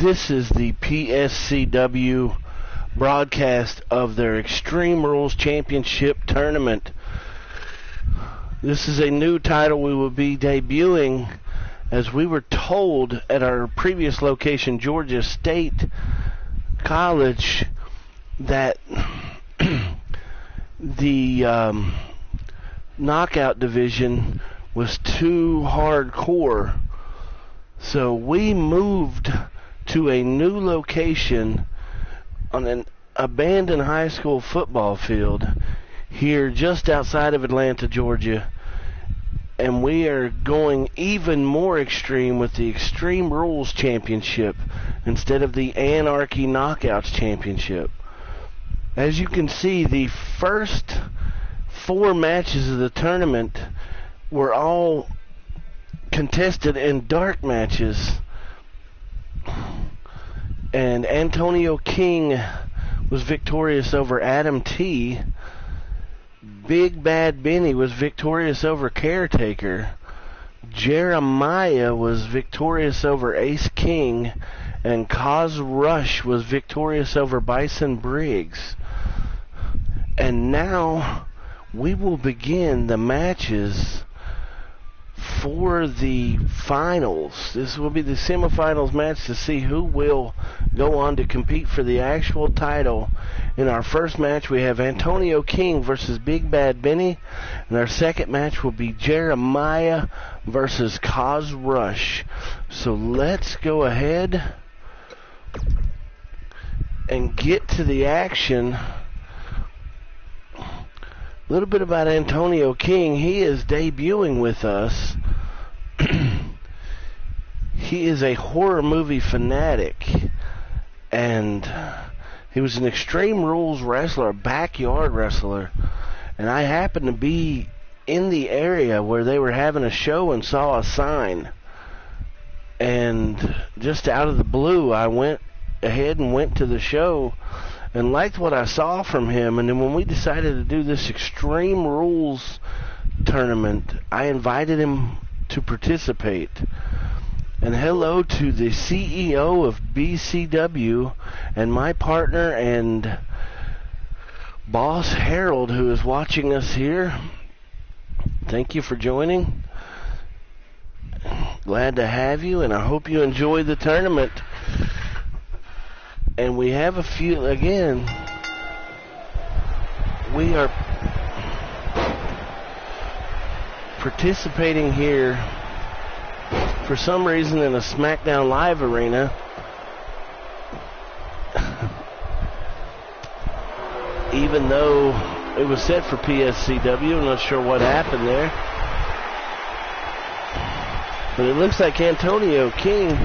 This is the PSCW broadcast of their Extreme Rules Championship tournament. This is a new title we will be debuting, as we were told at our previous location, Georgia State College, that the knockout division was too hardcore. So we moved to a new location on an abandoned high school football field here just outside of Atlanta, Georgia. And we are going even more extreme with the Extreme Rules Championship instead of the Anarchy Knockouts Championship. As you can see, the first 4 matches of the tournament were all contested in dark matches, and Antonio King was victorious over Adam T. Big Bad Benny was victorious over Caretaker. Jeremiah was victorious over Ace King, and Cos Rush was victorious over Bison Briggs. And now we will begin the matches for the finals. This will be the semifinals match to see who will go on to compete for the actual title. In our first match, we have Antonio King versus Big Bad Benny, and our second match will be Jeremiah versus Cos Rush. So let's go ahead and get to the action. A little bit about Antonio King. He is debuting with us. He is a horror movie fanatic, and he was an Extreme Rules wrestler, a backyard wrestler, and I happened to be in the area where they were having a show and saw a sign, and just out of the blue I went ahead and went to the show and liked what I saw from him. And then when we decided to do this Extreme Rules tournament, I invited him to participate. And hello to the CEO of PSCW and my partner and boss Harold, who is watching us here. Thank you for joining. Glad to have you, and I hope you enjoy the tournament. And we have a few, again, we are participating here for some reason in a SmackDown Live arena. Even though it was set for PSCW, I'm not sure what happened there. But it looks like Antonio King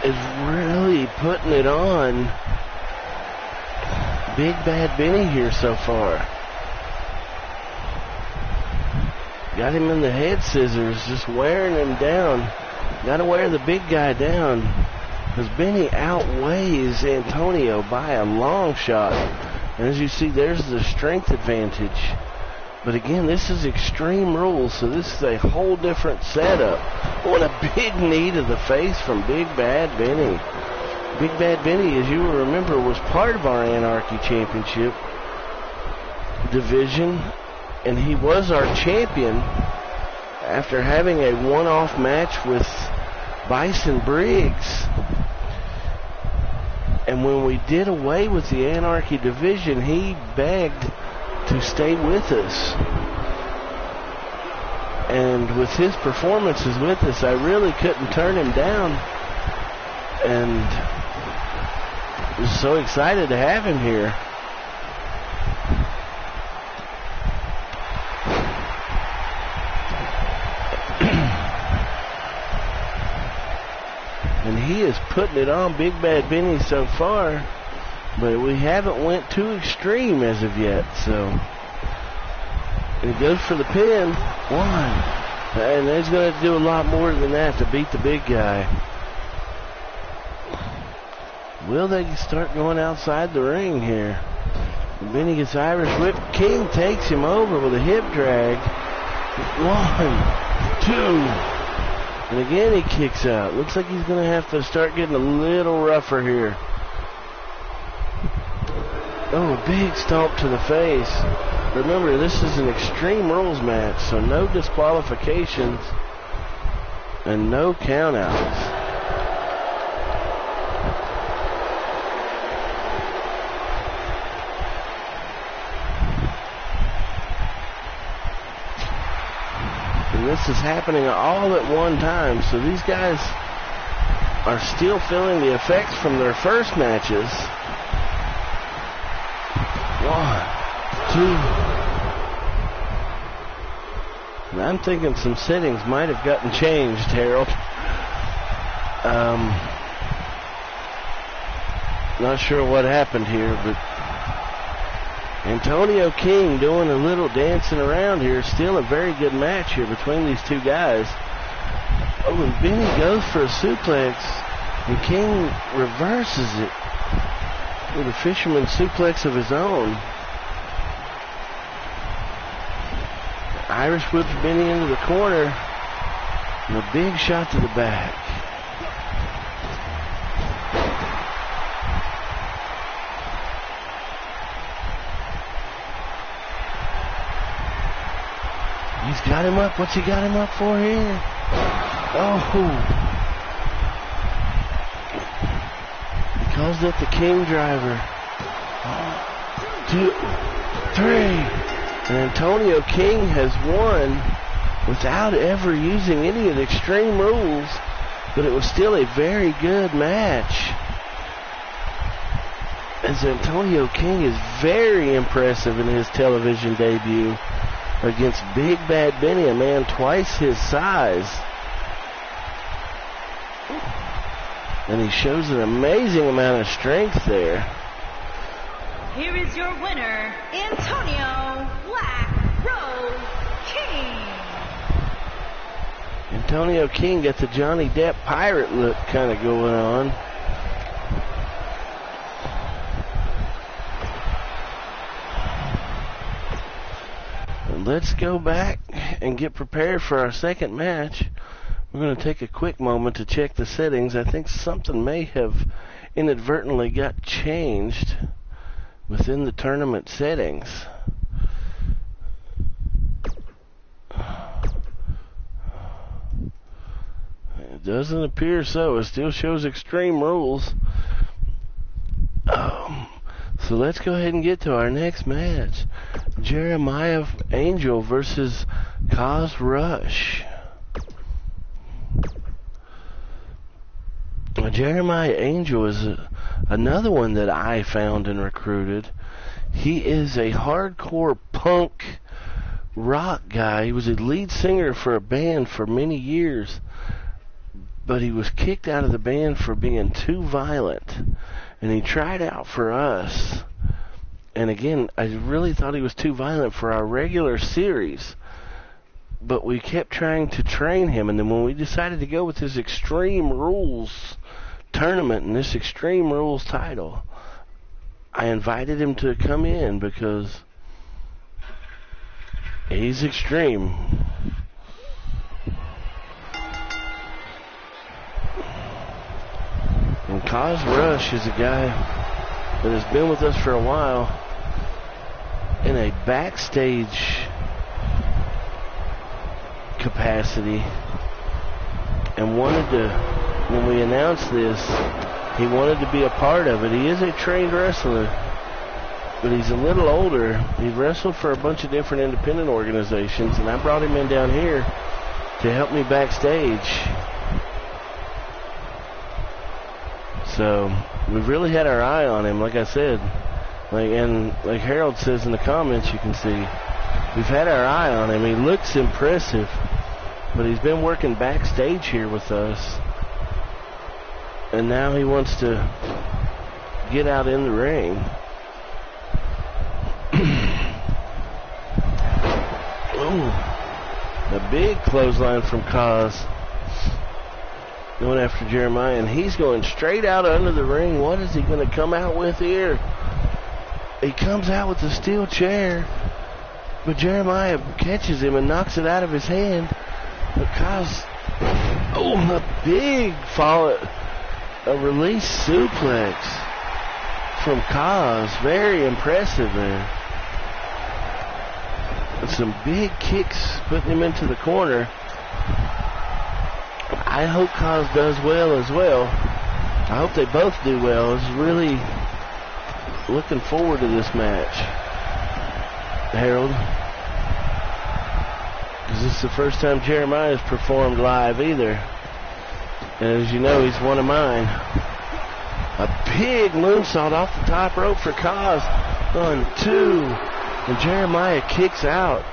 is really putting it on Big Bad Benny here so far. Got him in the head scissors, just wearing him down. Got to wear the big guy down, because Benny outweighs Antonio by a long shot. And as you see, there's the strength advantage. But again, this is Extreme Rules, so this is a whole different setup. What a big knee to the face from Big Bad Benny. Big Bad Benny, as you will remember, was part of our Anarchy Championship division, and he was our champion after having a one-off match with Bison Briggs. And when we did away with the Anarchy division, he begged to stay with us. And with his performances with us, I really couldn't turn him down. And was so excited to have him here. And he is putting it on Big Bad Benny so far. But we haven't went too extreme as of yet, so. And he goes for the pin. 1. And he's going to do a lot more than that to beat the big guy. Will they start going outside the ring here? And Benny gets Irish whip. King takes him over with a hip drag. 1, 2. And again he kicks out. Looks like he's going to have to start getting a little rougher here. Oh, a big stomp to the face. Remember, this is an Extreme Rules match, so no disqualifications and no countouts. And this is happening all at one time, so these guys are still feeling the effects from their first matches. 1, 2. And I'm thinking some settings might have gotten changed, Harold. Not sure what happened here, but Antonio King doing a little dancing around here. Still a very good match here between these two guys. Oh, and Benny goes for a suplex, and King reverses it with a fisherman suplex of his own. Irish whips Benny into the corner, and a big shot to the back. He's got him up. What's he got him up for here? Oh. He calls it the King driver. 1, 2, 3. And Antonio King has won without ever using any of the Extreme Rules, but it was still a very good match. As Antonio King is very impressive in his television debut against Big Bad Benny, a man twice his size. And he shows an amazing amount of strength there. Here is your winner, Antonio Black Rose King. Antonio King got the Johnny Depp pirate look kind of going on. Let's go back and get prepared for our second match. We're going to take a quick moment to check the settings. I think something may have inadvertently got changed within the tournament settings. It doesn't appear so. It still shows Extreme Rules. So let's go ahead and get to our next match. Jeremiah Angel versus Kaz Rush. Jeremiah Angel is another one that I found and recruited. He is a hardcore punk rock guy. He was a lead singer for a band for many years, but he was kicked out of the band for being too violent. And he tried out for us. And again, I really thought he was too violent for our regular series. But we kept trying to train him. And then when we decided to go with this Extreme Rules tournament and this Extreme Rules title, I invited him to come in because he's extreme. And Kaz Rush is a guy that has been with us for a while in a backstage capacity and wanted to, when we announced this, he wanted to be a part of it. He is a trained wrestler, but he's a little older. He wrestled for a bunch of different independent organizations, and I brought him in down here to help me backstage. So we've really had our eye on him, like I said. Like Harold says in the comments, you can see, we've had our eye on him. He looks impressive, but he's been working backstage here with us. And now he wants to get out in the ring. Ooh, a big clothesline from Kaz. Going after Jeremiah, and he's going straight out under the ring. What is he going to come out with here? He comes out with a steel chair, but Jeremiah catches him and knocks it out of his hand. But Kaz, Oh, a big follow, a release suplex from Kaz. Very impressive there. And some big kicks putting him into the corner. I hope Kaz does well as well. I hope they both do well. I was really looking forward to this match, Harold. Because this is the first time Jeremiah has performed live either. And as you know, he's one of mine. A big moonsault off the top rope for Kaz. 1, 2. And Jeremiah kicks out.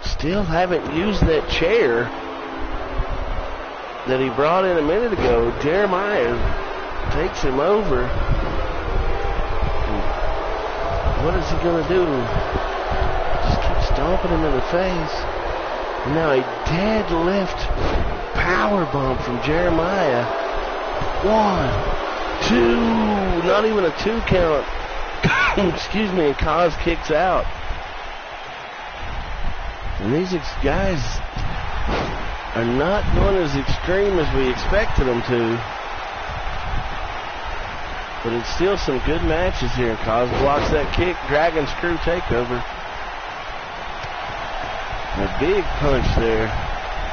Still haven't used that chair that he brought in a minute ago. Jeremiah takes him over. What is he going to do? Just keep stomping him in the face. And now a deadlift power bomb from Jeremiah. 1, 2, not even a 2 count. Excuse me, and Kaz kicks out. And these guys are not going as extreme as we expected them to. But it's still some good matches here. Kaz blocks that kick, Dragon Screw takeover. And a big punch there.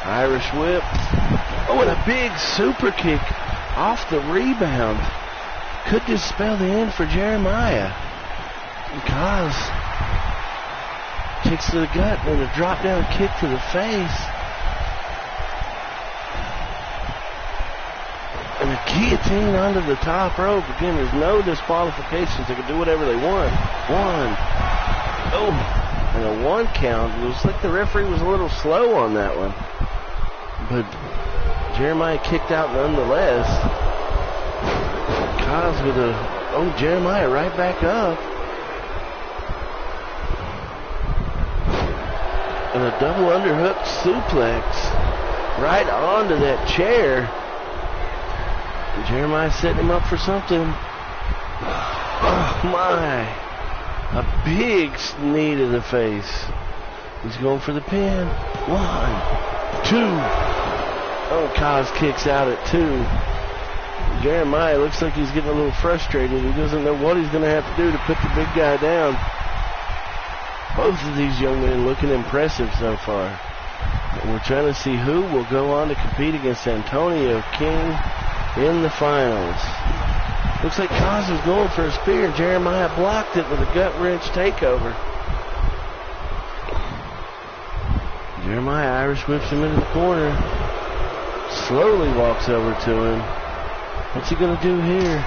Irish whip. Oh, and a big super kick off the rebound. Could this spell the end for Jeremiah? And Kaz kicks to the gut and a drop down kick to the face. And a guillotine onto the top rope. Again, there's no disqualifications. They can do whatever they want. 1. Oh, and a 1 count. It looks like the referee was a little slow on that one. But Jeremiah kicked out nonetheless. Kaz with a, Jeremiah right back up. And a double underhook suplex right onto that chair. Jeremiah setting him up for something. Oh my. A big knee to the face. He's going for the pin. 1, 2. Oh, Kaz kicks out at 2. Jeremiah looks like he's getting a little frustrated. He doesn't know what he's going to have to do to put the big guy down. Both of these young men looking impressive so far. And we're trying to see who will go on to compete against Antonio King in the finals. Looks like Kaz was going for a spear, and Jeremiah blocked it with a gut wrench takeover. Jeremiah Irish whips him into the corner. Slowly walks over to him. What's he going to do here?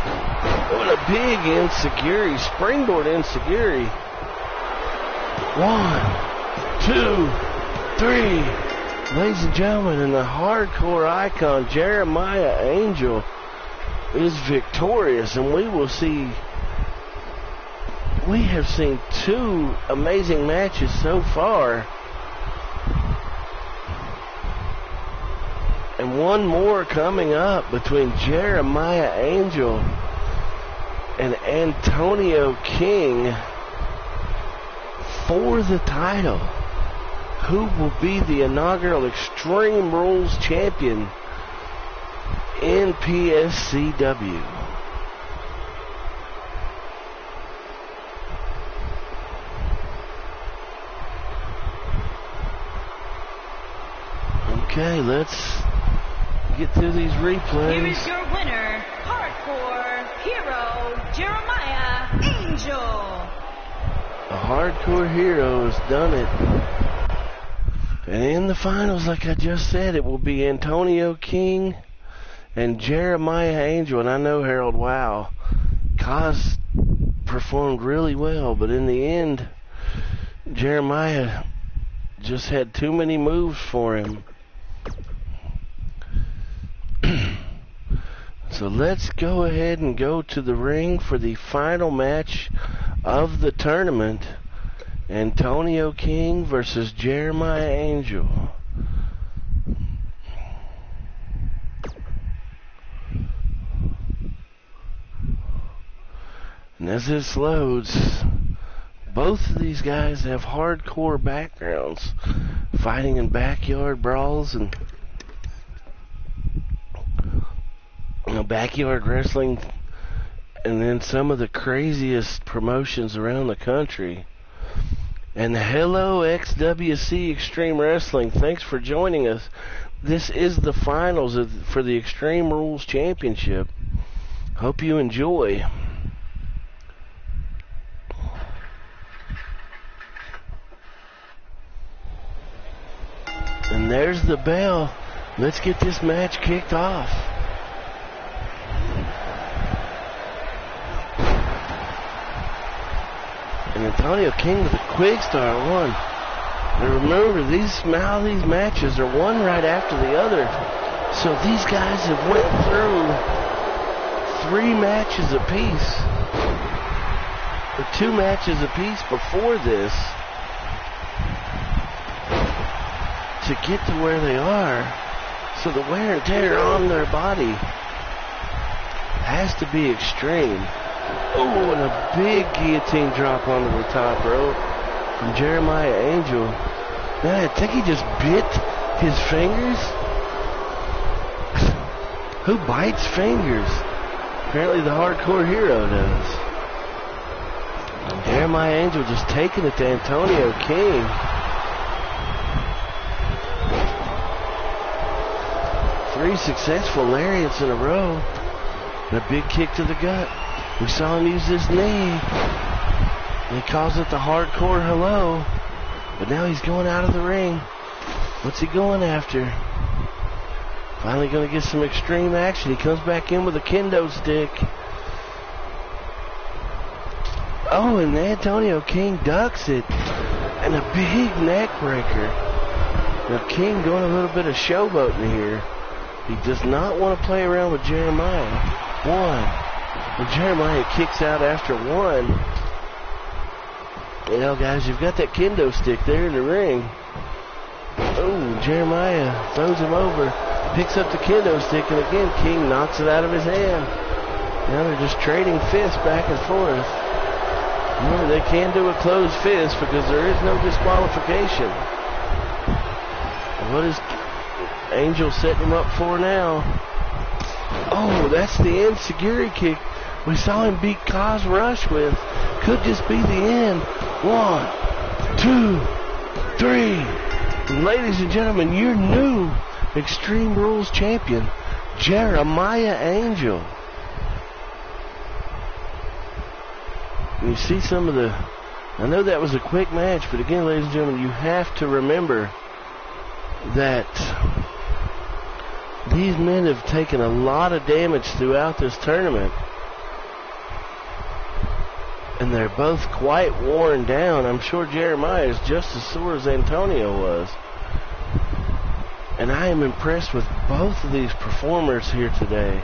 Oh, and a big enziguri, springboard enziguri. 1, 2, 3. Ladies and gentlemen, and the hardcore icon Jeremiah Angel is victorious, and we will see. We have seen 2 amazing matches so far, and 1 more coming up between Jeremiah Angel and Antonio King for the title. Who will be the inaugural Extreme Rules champion in PSCW? Okay, let's get through these replays. Here is your winner, Hardcore Hero Jeremiah Angel. A Hardcore Hero has done it. And in the finals, like I just said, it will be Antonio King and Jeremiah Angel. And I know, Harold, wow, Kaz performed really well, but in the end, Jeremiah just had too many moves for him. So let's go ahead and go to the ring for the final match of the tournament. Antonio King versus Jeremiah Angel. And as this loads, both of these guys have hardcore backgrounds, fighting in backyard brawls and backyard wrestling, and then some of the craziest promotions around the country. And hello, XWC Extreme Wrestling. Thanks for joining us. This is the finals for the Extreme Rules Championship. Hope you enjoy. And there's the bell. Let's get this match kicked off. And Antonio King with a quick start one. And remember, these matches are one right after the other. So these guys have went through 3 matches apiece, or 2 matches apiece before this, to get to where they are. So the wear and tear on their body has to be extreme. Oh, and a big guillotine drop onto the top rope from Jeremiah Angel. Man, I think he just bit his fingers. Who bites fingers? Apparently the Hardcore Hero does. Jeremiah Angel just taking it to Antonio King. Three successful lariats in a row. And a big kick to the gut. We saw him use this knee. He calls it the Hardcore Hello. But now he's going out of the ring. What's he going after? Finally going to get some extreme action. He comes back in with a kendo stick. Oh, and Antonio King ducks it. And a big neck breaker. Now King going a little bit of showboating here. He does not want to play around with Jeremiah. One. And Jeremiah kicks out after one. You know, guys, you've got that kendo stick there in the ring. Oh, Jeremiah throws him over. Picks up the kendo stick, and again, King knocks it out of his hand. Now they're just trading fists back and forth. Remember, they can do a closed fist because there is no disqualification. What is Angel setting him up for now? Oh, that's the enziguri kick we saw him beat Kaz Rush with. Could just be the end. 1, 2, 3. And ladies and gentlemen, your new Extreme Rules champion, Jeremiah Angel. And you see some of the... I know that was a quick match, but again, ladies and gentlemen, you have to remember that these men have taken a lot of damage throughout this tournament. And they're both quite worn down. I'm sure Jeremiah is just as sore as Antonio was. And I am impressed with both of these performers here today.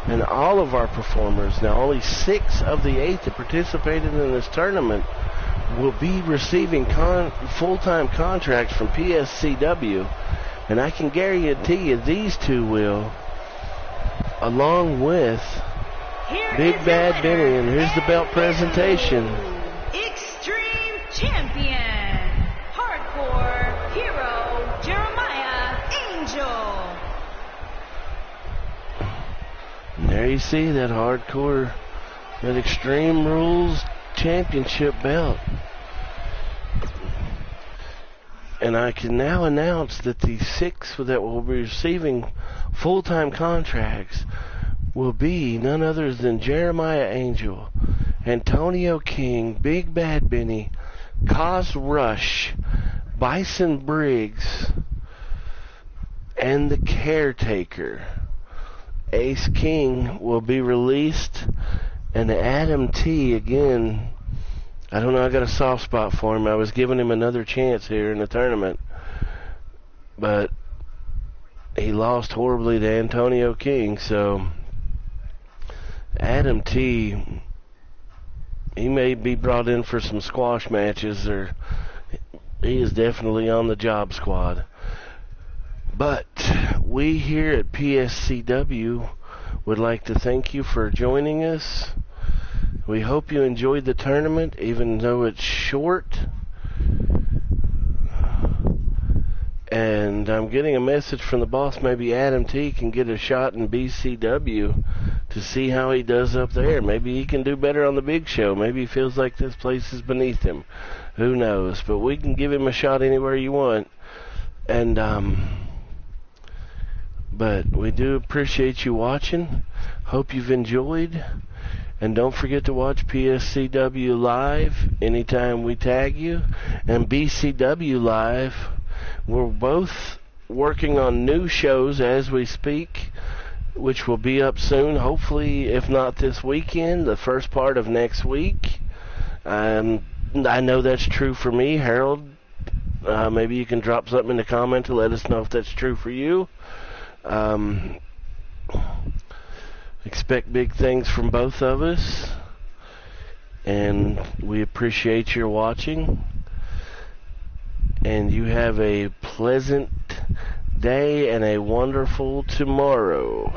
And all of our performers. Now, only 6 of the 8 that participated in this tournament will be receiving full-time contracts from PSCW. And I can guarantee you these 2 will, along with Big Bad Benny. And here's the belt presentation. Extreme Champion, Hardcore Hero, Jeremiah Angel. And there you see that hardcore, that Extreme Rules Championship belt. And I can now announce that the 6 that will be receiving full-time contracts will be none other than Jeremiah Angel, Antonio King, Big Bad Benny, Kaz Rush, Bison Briggs, and the Caretaker. Ace King will be released, and Adam T, again, I don't know, I got a soft spot for him. I was giving him another chance here in the tournament, but he lost horribly to Antonio King, so Adam T, he may be brought in for some squash matches, or he is definitely on the job squad. But we here at PSCW would like to thank you for joining us. We hope you enjoyed the tournament, even though it's short. And I'm getting a message from the boss. Maybe Adam T can get a shot in BCW to see how he does up there. Maybe he can do better on the big show. Maybe he feels like this place is beneath him. Who knows? But we can give him a shot anywhere you want. And, but we do appreciate you watching. Hope you've enjoyed. And don't forget to watch PSCW Live anytime we tag you. And BCW Live, we're both working on new shows as we speak, which will be up soon, hopefully, if not this weekend, the first part of next week. I know that's true for me. Harold, maybe you can drop something in the comment to let us know if that's true for you. Expect big things from both of us, and we appreciate your watching. And you have a pleasant day and a wonderful tomorrow.